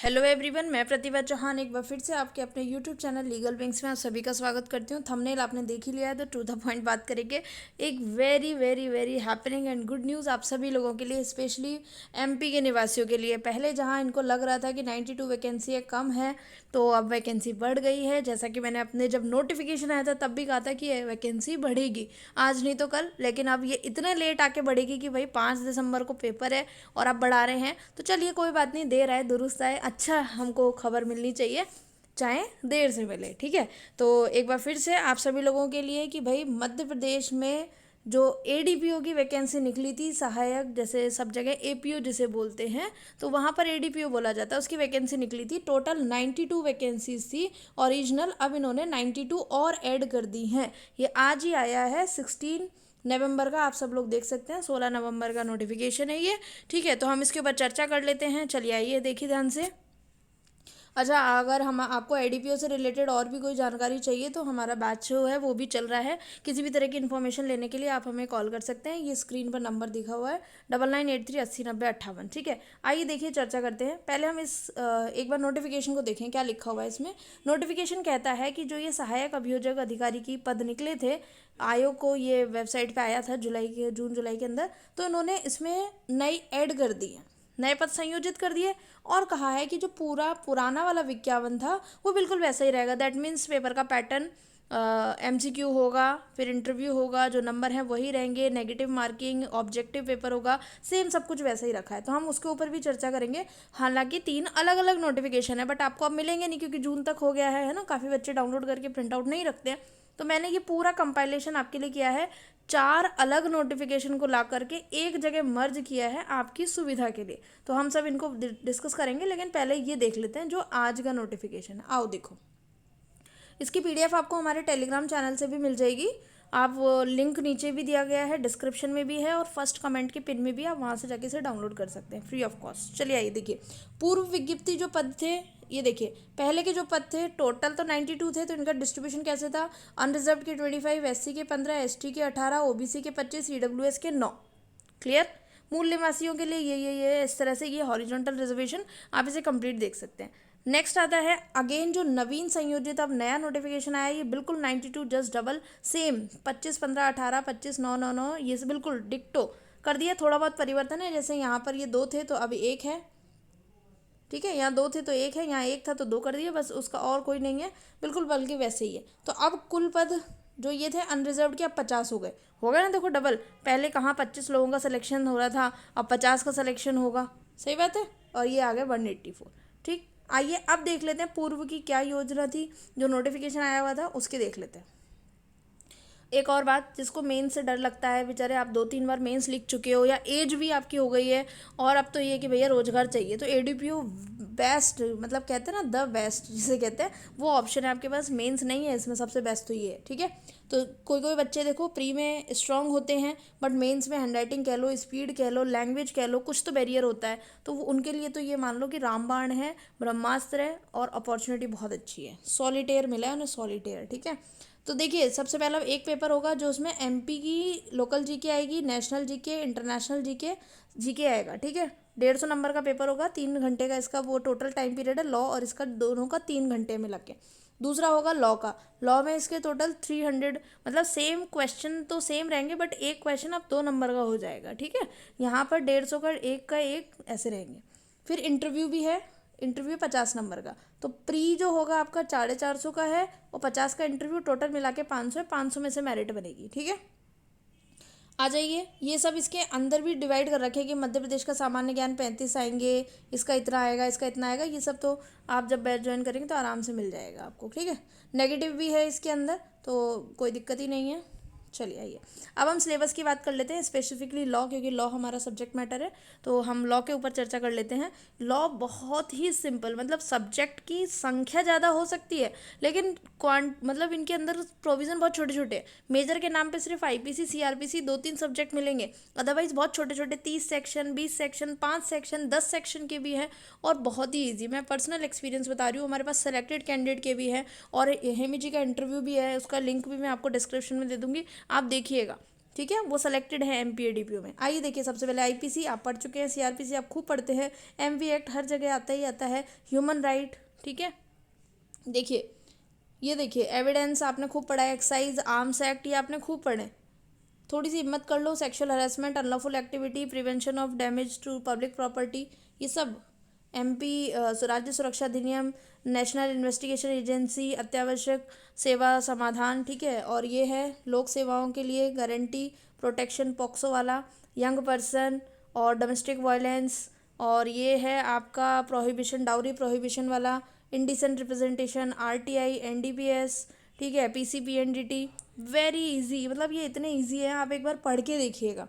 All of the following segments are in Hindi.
हेलो एवरीवन, मैं प्रतिभा चौहान एक बार फिर से आपके अपने यूट्यूब चैनल लीगल विंग्स में आप सभी का स्वागत करती हूँ। थंबनेल आपने देख ही लिया है तो टू द पॉइंट बात करेंगे। एक very very very happening and good news आप सभी लोगों के लिए, स्पेशली एमपी के निवासियों के लिए। पहले जहाँ इनको लग रहा था कि 92 वैकेंसी कम है, तो अब वैकेंसी बढ़ गई है। जैसा कि मैंने अपने जब नोटिफिकेशन आया था तब भी कहा था कि ये वैकेंसी बढ़ेगी, आज नहीं तो कल। लेकिन अब ये इतने लेट आके बढ़ेगी कि भाई 5 दिसंबर को पेपर है और आप बढ़ा रहे हैं। तो चलिए कोई बात नहीं, देर आए दुरुस्त आए, अच्छा हमको खबर मिलनी चाहिए, चाहे देर से मिले, ठीक है। तो एक बार फिर से आप सभी लोगों के लिए कि भाई मध्य प्रदेश में जो एडीपीओ की वैकेंसी निकली थी, सहायक, जैसे सब जगह एपीओ जिसे बोलते हैं, तो वहाँ पर एडीपीओ बोला जाता है, उसकी वैकेंसी निकली थी। टोटल 92 वैकेंसीज थी ओरिजिनल, अब इन्होंने 92 और ऐड कर दी हैं। ये आज ही आया है 16 नवंबर का, आप सब लोग देख सकते हैं 16 नवंबर का नोटिफिकेशन है ये, ठीक है। तो हम इसके ऊपर चर्चा कर लेते हैं, चलिए आइए देखिए ध्यान से। अच्छा, अगर हम आपको एडीपीओ से रिलेटेड और भी कोई जानकारी चाहिए तो हमारा बैच जो है वो भी चल रहा है। किसी भी तरह की इन्फॉर्मेशन लेने के लिए आप हमें कॉल कर सकते हैं, ये स्क्रीन पर नंबर दिखा हुआ है 9983809058, ठीक है। आइए देखिए चर्चा करते हैं। पहले हम इस एक बार नोटिफिकेशन को देखें, क्या लिखा हुआ है इसमें। नोटिफिकेशन कहता है कि जो ये सहायक अभियोजक अधिकारी की पद निकले थे, आयोग को ये वेबसाइट पे आया था जून जुलाई के अंदर, तो इन्होंने इसमें नई ऐड कर दी है, नए पद संयोजित कर दिए और कहा है कि जो पूरा पुराना वाला विज्ञापन था वो बिल्कुल वैसा ही रहेगा। दैट मीन्स पेपर का पैटर्न एमसीक्यू होगा, फिर इंटरव्यू होगा, जो नंबर हैं वही रहेंगे, नेगेटिव मार्किंग, ऑब्जेक्टिव पेपर होगा, सेम सब कुछ वैसा ही रखा है। तो हम उसके ऊपर भी चर्चा करेंगे। हालांकि 3 अलग अलग नोटिफिकेशन है, बट आपको अब मिलेंगे नहीं क्योंकि जून तक हो गया है ना। काफ़ी बच्चे डाउनलोड करके प्रिंट आउट नहीं रखते हैं, तो मैंने ये पूरा कंपाइलेशन आपके लिए किया है। 4 अलग नोटिफिकेशन को ला करके एक जगह मर्ज किया है आपकी सुविधा के लिए। तो हम सब इनको डिस्कस करेंगे, लेकिन पहले ये देख लेते हैं जो आज का नोटिफिकेशन है। आओ देखो, इसकी पीडीएफ आपको हमारे टेलीग्राम चैनल से भी मिल जाएगी। आप वो लिंक नीचे भी दिया गया है, डिस्क्रिप्शन में भी है और फर्स्ट कमेंट के पिन में भी, आप वहाँ से जाके इसे डाउनलोड कर सकते हैं फ्री ऑफ कॉस्ट। चलिए आइए देखिए, पूर्व विज्ञप्ति जो पद थे, ये देखिए पहले के जो पद थे टोटल तो 92 थे, तो इनका डिस्ट्रीब्यूशन कैसे था। अनरिजर्व के 25, एससी के 15, एसटी के 18, ओबीसी के 25, ईडब्ल्यूएस के 9। क्लियर। मूल निवासियों के लिए ये इस तरह से ये हॉरिजॉन्टल रिजर्वेशन, आप इसे कंप्लीट देख सकते हैं। नेक्स्ट आता है अगेन जो नवीन संयोजित अब नया नोटिफिकेशन आया, ये बिल्कुल 92 जस्ट डबल सेम 25, 15, 18, 25, 9, 9, 9, ये से बिल्कुल डिक्टो कर दिया। थोड़ा बहुत परिवर्तन है, जैसे यहाँ पर ये 2 थे तो अब 1 है, ठीक है। यहाँ 2 थे तो 1 है, यहाँ 1 था तो 2 कर दिया, बस उसका और कोई नहीं है, बिल्कुल बल्कि वैसे ही है। तो अब कुल पद जो ये थे अनरिजर्व के अब 50 हो गए ना। देखो डबल, पहले कहाँ 25 लोगों का सिलेक्शन हो रहा था, अब 50 का सिलेक्शन होगा, सही बात है। और ये आ गया 184, ठीक। आइए अब देख लेते हैं पूर्व की क्या योजना थी, जो नोटिफिकेशन आया हुआ था उसके देख लेते हैं। एक और बात, जिसको मेंस से डर लगता है, बेचारे आप 2-3 बार मेंस लिख चुके हो या एज भी आपकी हो गई है और अब तो ये कि भैया रोजगार चाहिए, तो एडीपीओ बेस्ट, मतलब कहते हैं ना द बेस्ट जिसे कहते हैं, वो ऑप्शन है आपके पास। मेंस नहीं है इसमें, सबसे बेस्ट तो ये है, ठीक है। तो कोई कोई बच्चे देखो प्री में स्ट्रांग होते हैं, बट मेंस में हैंडराइटिंग कह लो, स्पीड कह लो, लैंग्वेज कह लो, कुछ तो बैरियर होता है। तो वो उनके लिए तो ये मान लो कि रामबाण है, ब्रह्मास्त्र है और अपॉर्चुनिटी बहुत अच्छी है। सॉलिटेयर मिला है उन्हें, सॉलिटेयर, ठीक है। तो देखिए सबसे पहला एक पेपर होगा जो उसमें एमपी की लोकल जीके आएगी, नेशनल जीके, इंटरनेशनल जीके आएगा, ठीक है। 150 नंबर का पेपर होगा, 3 घंटे का इसका वो टोटल टाइम पीरियड है। लॉ और इसका दोनों का 3 घंटे में लग के। दूसरा होगा लॉ का, लॉ में इसके टोटल 300, मतलब सेम क्वेश्चन तो सेम रहेंगे, बट एक क्वेश्चन अब 2 नंबर का हो जाएगा, ठीक है। यहाँ पर 150 का एक ऐसे रहेंगे। फिर इंटरव्यू भी है, इंटरव्यू 50 नंबर का। तो प्री जो होगा आपका 450 का है और 50 का इंटरव्यू, टोटल मिला के 500 है। 500 में से मेरिट बनेगी, ठीक है। आ जाइए, ये सब इसके अंदर भी डिवाइड कर रखे कि मध्य प्रदेश का सामान्य ज्ञान 35 आएंगे, इसका इतना आएगा, इसका इतना आएगा, ये सब तो आप जब बैच ज्वाइन करेंगे तो आराम से मिल जाएगा आपको, ठीक है। नेगेटिव भी है इसके अंदर, तो कोई दिक्कत ही नहीं है। चलिए आइए, अब हम सिलेबस की बात कर लेते हैं, स्पेसिफिकली लॉ, क्योंकि लॉ हमारा सब्जेक्ट मैटर है, तो हम लॉ के ऊपर चर्चा कर लेते हैं। लॉ बहुत ही सिंपल, मतलब सब्जेक्ट की संख्या ज़्यादा हो सकती है, लेकिन मतलब इनके अंदर प्रोविज़न बहुत छोटे छोटे हैं। मेजर के नाम पे सिर्फ आईपीसी, सीआरपीसी 2-3 सब्जेक्ट मिलेंगे, अदरवाइज बहुत छोटे छोटे 30 सेक्शन, 20 सेक्शन, 5 सेक्शन, 10 सेक्शन के भी हैं और बहुत ही ईजी। मैं पर्सनल एक्सपीरियंस बता रही हूँ, हमारे पास सेलेक्टेड कैंडिडेट के भी हैं और हेमी जी का इंटरव्यू भी है, उसका लिंक भी मैं आपको डिस्क्रिप्शन में दे दूँगी, आप देखिएगा, ठीक है, वो सेलेक्टेड है MPADPO में। आइए देखिए, सबसे पहले IPC आप पढ़ चुके हैं, CRPC आप खूब पढ़ते हैं, MV एक्ट हर जगह आता ही आता है, ह्यूमन राइट, ठीक है। देखिए ये देखिए, एविडेंस आपने खूब पढ़ा है, एक्साइज, आर्म्स एक्ट ये आपने खूब पढ़े। थोड़ी सी हिम्मत कर लो, sexual harassment, unlawful activity, prevention of damage to public property, ये सब MP राज्य सुरक्षा अधिनियम, नेशनल इन्वेस्टिगेशन एजेंसी, अत्यावश्यक सेवा समाधान, ठीक है। और ये है लोक सेवाओं के लिए गारंटी प्रोटेक्शन, पॉक्सो वाला, यंग पर्सन और डोमेस्टिक वायलेंस, और ये है आपका प्रोहिबिशन, डाउरी प्रोहिबिशन वाला, इंडिसेंट रिप्रेजेंटेशन, RTI, NDPS, ठीक है, PCPNDT। वेरी इजी, मतलब ये इतने इजी हैं, आप एक बार पढ़ के देखिएगा,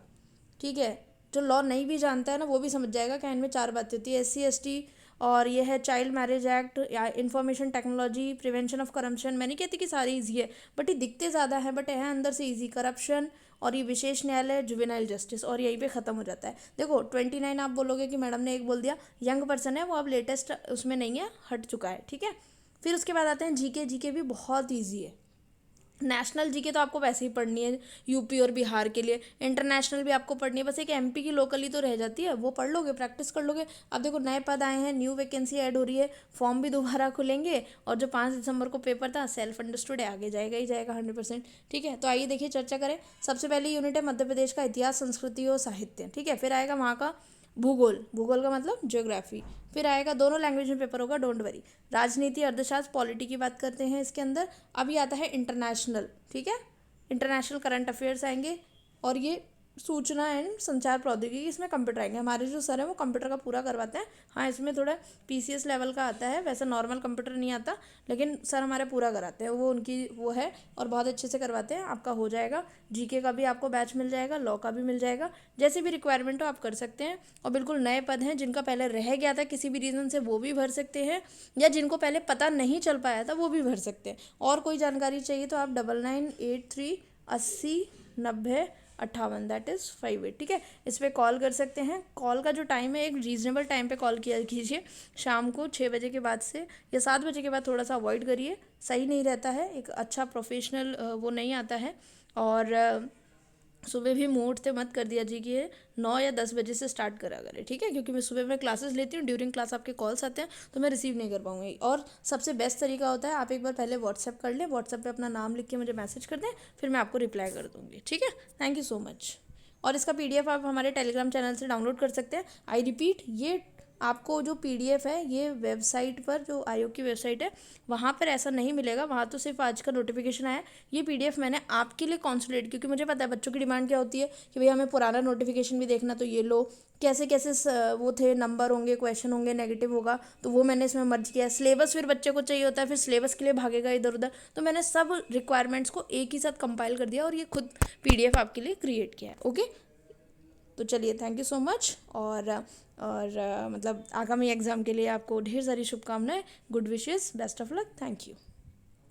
ठीक है। जो लॉ नहीं भी जानता है ना वो भी समझ जाएगा क्या इनमें 4 बातें होती है। SC ST, और ये है child marriage act, information technology, prevention of corruption. मैं नहीं कहती कि सारी इजी है, बट ये दिखते ज़्यादा है, बट है अंदर से इजी, करप्शन, और ये विशेष न्यायालय, जुवेनाइल जस्टिस, और यहीं पे ख़त्म हो जाता है। देखो 29 आप बोलोगे कि मैडम ने एक बोल दिया, यंग पर्सन है वो अब लेटेस्ट उसमें नहीं है, हट चुका है, ठीक है। फिर उसके बाद आते हैं GK भी बहुत ईजी है। नेशनल GK तो आपको वैसे ही पढ़नी है, यूपी और बिहार के लिए। इंटरनेशनल भी आपको पढ़नी है, बस एक MP की लोकली तो रह जाती है, वो पढ़ लोगे, प्रैक्टिस कर लोगे। अब देखो नए पद आए हैं, न्यू वैकेंसी ऐड हो रही है, फॉर्म भी दोबारा खुलेंगे, और जो 5 दिसंबर को पेपर था सेल्फ अंडरस्टूड है, आगे जाएगा ही जाएगा 100%, ठीक है। तो आइए देखिए चर्चा करें। सबसे पहली यूनिट है मध्य प्रदेश का इतिहास, संस्कृति और साहित्य, ठीक है। फिर आएगा वहाँ का भूगोल, भूगोल का मतलब ज्योग्राफी। फिर आएगा, दोनों लैंग्वेज में पेपर होगा, डोंट वरी। राजनीति, अर्थशास्त्र, पॉलिटी की बात करते हैं इसके अंदर। अभी आता है इंटरनेशनल, ठीक है, इंटरनेशनल करंट अफेयर्स आएंगे, और ये सूचना एंड संचार प्रौद्योगिकी, इसमें कंप्यूटर आएंगे। हमारे जो सर हैं वो कंप्यूटर का पूरा करवाते हैं, हाँ इसमें थोड़ा PCS लेवल का आता है, वैसे नॉर्मल कंप्यूटर नहीं आता, लेकिन सर हमारे पूरा कराते हैं, वो उनकी वो है, और बहुत अच्छे से करवाते हैं। आपका हो जाएगा, GK का भी आपको बैच मिल जाएगा, लॉ का भी मिल जाएगा, जैसे भी रिक्वायरमेंट हो आप कर सकते हैं। और बिल्कुल नए पद हैं, जिनका पहले रह गया था किसी भी रीज़न से वो भी भर सकते हैं, या जिनको पहले पता नहीं चल पाया था वो भी भर सकते हैं। और कोई जानकारी चाहिए तो आप 9983809058, दैट इज़ 58, ठीक है, इस पर कॉल कर सकते हैं। कॉल का जो टाइम है, एक रीज़नेबल टाइम पे कॉल किया कीजिए, शाम को 6 बजे के बाद से, या 7 बजे के बाद थोड़ा सा अवॉइड करिए, सही नहीं रहता है, एक अच्छा प्रोफेशनल वो नहीं आता है। और सुबह भी मुँह उठते मत कर दिया जी कि 9 या 10 बजे से स्टार्ट करा करें, ठीक है, क्योंकि मैं सुबह में क्लासेस लेती हूँ, ड्यूरिंग क्लास आपके कॉल्स आते हैं तो मैं रिसीव नहीं कर पाऊँगी। और सबसे बेस्ट तरीका होता है, आप एक बार पहले व्हाट्सएप कर लें, व्हाट्सएप पे अपना नाम लिख के मुझे मैसेज कर दें, फिर मैं आपको रिप्लाई कर दूँगी, ठीक है। Thank you so much. और इसका PDF आप हमारे टेलीग्राम चैनल से डाउनलोड कर सकते हैं। आई रिपीट, ये आपको जो PDF है ये वेबसाइट पर, जो आयोग की वेबसाइट है वहाँ पर ऐसा नहीं मिलेगा, वहाँ तो सिर्फ आज का नोटिफिकेशन आया। ये PDF मैंने आपके लिए कॉन्सुलेट, क्योंकि मुझे पता है बच्चों की डिमांड क्या होती है कि भैया हमें पुराना नोटिफिकेशन भी देखना, तो ये लो कैसे कैसे वो थे, नंबर होंगे, क्वेश्चन होंगे, नेगेटिव होगा, तो वो मैंने इसमें मर्ज किया। सिलेबस फिर बच्चे को चाहिए होता है, फिर सिलेबस के लिए भागेगा इधर उधर, तो मैंने सब रिक्वायरमेंट्स को एक ही साथ कंपाइल कर दिया और ये खुद PDF आपके लिए क्रिएट किया है। ओके, तो चलिए थैंक यू सो मच। और मतलब आगामी एग्ज़ाम के लिए आपको ढेर सारी शुभकामनाएं, good wishes, best of luck, thank you.